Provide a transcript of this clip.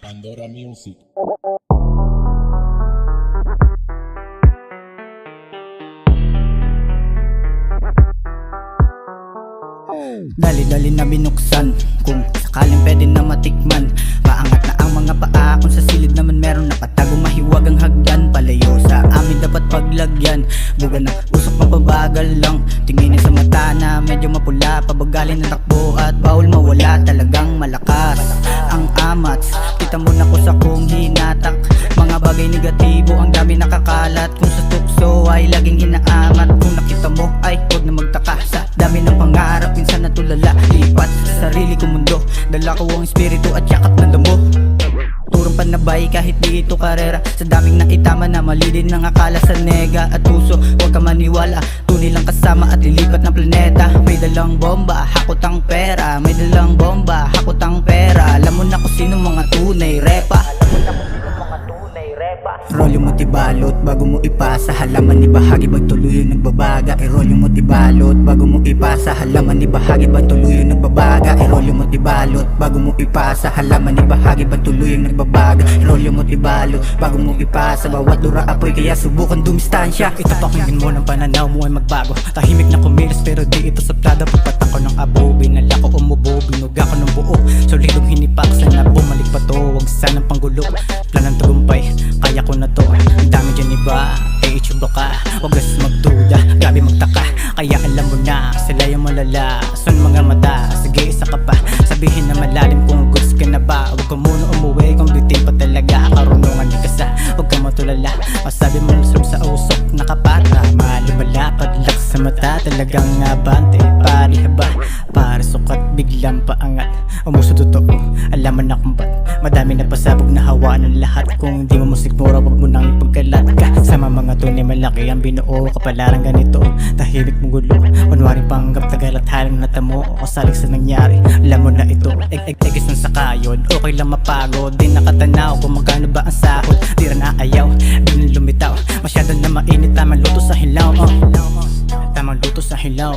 Pandora Music. Dali-dali na binuksan, kung sakaling pwede na matikman. Maangat na ang mga paa, kung sa silid naman meron nakatago mahiwag ang hagdan. Palayo sa amin dapat paglagyan, buga ng usok mapabagal lang. Tinginin sa mata na medyo mapula, pabagalin na takbo at bawal mawala. Talagang malakas ang amats, kita mo na ko sa kung hinatak. Mga bagay negatibo ang dami nakakalat, kung sa tukso ay laging inaamat. Kung nakita mo ay huwag na magtaka, sa dami ng pangarap minsan natulala. Lipat sa sarili ko mundo, dala ko ang espiritu at yakap ng damo. Turong panabay kahit di ito karera, sa daming naitama na mali din ang akala sa nega at puso. Huwag ka maniwala, tunay lang kasama at lilipat ng planeta. May dalang bomba, hakot ang pera. May dalang bomba, hakot ang pera. Alam mo na kung sino mga tunay repa. Roll yung motibalot bago mo ipasa, halaman ni bahagi bang tuloy yung nagbabaga. I-roll yung motibalot bago mo ipasa, halaman ni bahagi bang tuloy yung nagbabaga. I-roll yung motibalot bago mo ipasa, halaman ni bahagi bang tuloy yung nagbabaga. I-roll yung motibalot bago mo ipasa, bawat lura apoy kaya subukan dumistansya. Ito pakinggan mo ng pananaw mo ay magbago. Tahimik na kumilos pero di ito saplada. Pagpatak ko ng abo, binala ko umubo, binuga ko ng buo. Solidong hinipak, sana bumalik pa to, huwag sanang panggulo. Planang tagumpay, kaya ko na to. Ang dami dyan iba, itsura ka, huwag gas magduda, grabe magtaka. Kaya alam mo na, sila yung malala. Son mga mata, sige isa ka pa, sabihin na malalim kung goods ka na ba. Huwag ka muna umuwi kung beauty pa talaga. Karunungan di ka sa, huwag ka matulala. Masabi mo nasarap sa usok, nakapata. Malumala, padlak sa mata, talagang abante. Pari haba, pare sukat, biglang paangat. Umuso totoo, alaman na kung ba't madami na pasabog na hawa ng lahat. Kung di mo musikmura, wag mo nang ipagkalat ka. Sama mga tunay malaki ang binuo, kapalaran ganito, tahimik mong gulo. Kunwari panggap tagal at halang natamo, o kasalig sa nangyari. Alam mo na ito, egis ng sakayod. Okay lang mapagod, di nakatanaw kung magkano ba ang sahod. Di rin aayaw, di rin lumitaw. Masyado na mainit, tamang luto sa hilaw. Tamang luto sa hilaw.